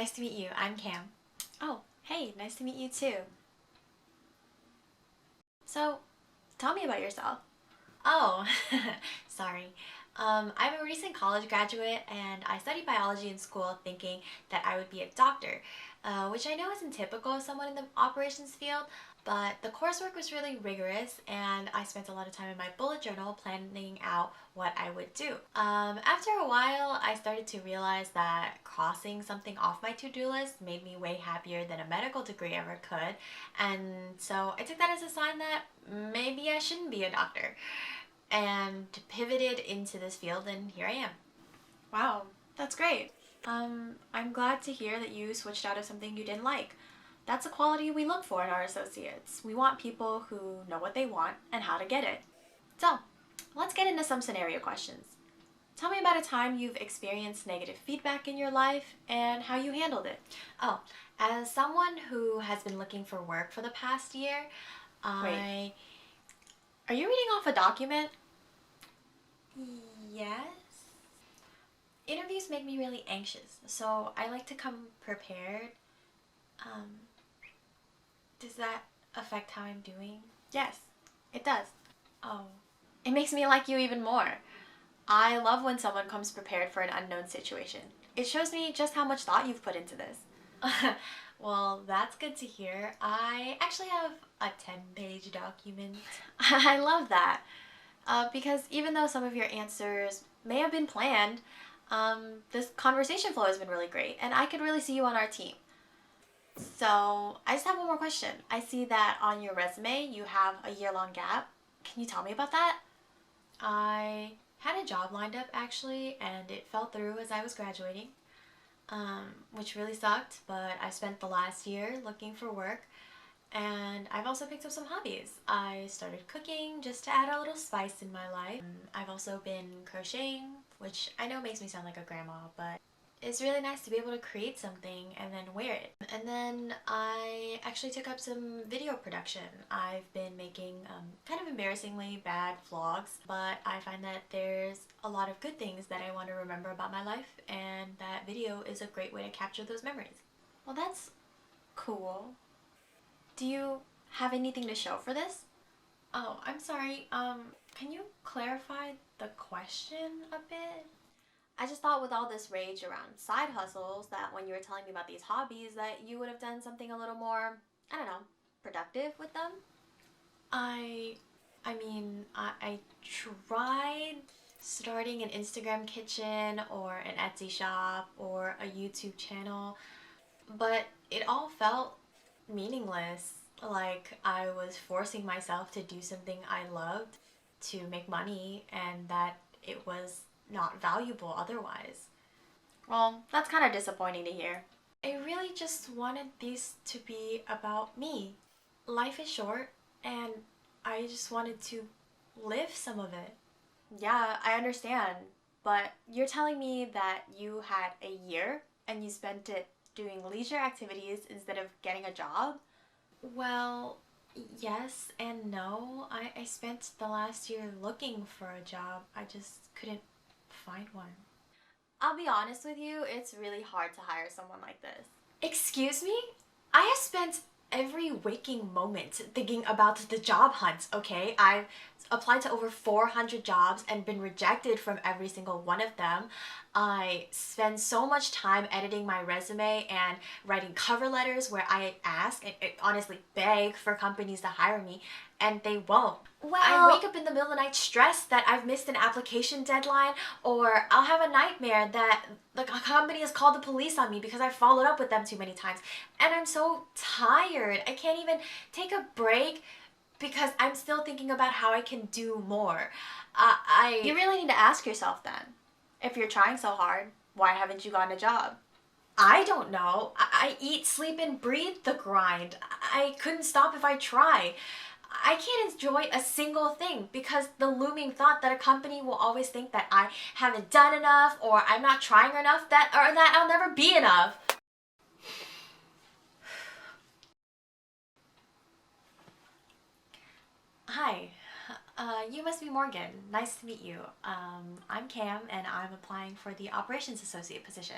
Nice to meet you. I'm Cam. Oh, hey, nice to meet you too. So, tell me about yourself. Oh, sorry. I'm a recent college graduate and I studied biology in school thinking that I would be a doctor, which I know isn't typical of someone in the operations field, but the coursework was really rigorous and I spent a lot of time in my bullet journal planning out what I would do. After a while, I started to realize that crossing something off my to-do list made me way happier than a medical degree ever could, and so I took that as a sign that maybe I shouldn't be a doctor and pivoted into this field, and here I am. Wow, that's great. I'm glad to hear that you switched out of something you didn't like. That's a quality we look for in our associates. We want people who know what they want and how to get it. So, let's get into some scenario questions. Tell me about a time you've experienced negative feedback in your life and how you handled it. Oh, as someone who has been looking for work for the past year, Wait. Are you reading off a document? Yes. Interviews make me really anxious, so I like to come prepared. Um, does that affect how I'm doing? Yes, it does. Oh. It makes me like you even more. I love when someone comes prepared for an unknown situation. It shows me just how much thought you've put into this. Well, that's good to hear. I actually have a 10-page document. I love that. Because even though some of your answers may have been planned, this conversation flow has been really great, and I could really see you on our team. So, I just have one more question. I see that on your resume you have a year-long gap. Can you tell me about that? I had a job lined up actually, and it fell through as I was graduating, which really sucked, but I spent the last year looking for work. And I've also picked up some hobbies. I started cooking just to add a little spice in my life. I've also been crocheting, which I know makes me sound like a grandma, but it's really nice to be able to create something and then wear it. And then I actually took up some video production. I've been making kind of embarrassingly bad vlogs, but I find that there's a lot of good things that I want to remember about my life, and that video is a great way to capture those memories. Well, that's cool. Do you have anything to show for this? Oh, I'm sorry. Can you clarify the question a bit? I just thought with all this rage around side hustles that when you were telling me about these hobbies that you would have done something a little more, I don't know, productive with them. I I tried starting an Instagram kitchen or an Etsy shop or a YouTube channel, but it all felt meaningless. Like I was forcing myself to do something I loved to make money and that it was not valuable otherwise. Well, that's kind of disappointing to hear. I really just wanted these to be about me. Life is short and I just wanted to live some of it. Yeah, I understand, but you're telling me that you had a year and you spent it doing leisure activities instead of getting a job? Well, yes and no. I spent the last year looking for a job. I just couldn't find one. I'll be honest with you, it's really hard to hire someone like this. Excuse me? I have spent every waking moment thinking about the job hunt, okay? I've applied to over 400 jobs and been rejected from every single one of them. I spend so much time editing my resume and writing cover letters where I ask and honestly beg for companies to hire me, and they won't. Well, I wake up in the middle of the night stressed that I've missed an application deadline, or I'll have a nightmare that a company has called the police on me because I followed up with them too many times. And I'm so tired. I can't even take a break because I'm still thinking about how I can do more. You really need to ask yourself then. If you're trying so hard, why haven't you gotten a job? I don't know. I eat, sleep, and breathe the grind. I couldn't stop if I tried. I can't enjoy a single thing because the looming thought that a company will always think that I haven't done enough or I'm not trying enough, or that I'll never be enough. Hi, you must be Morgan. Nice to meet you. I'm Cam and I'm applying for the operations associate position.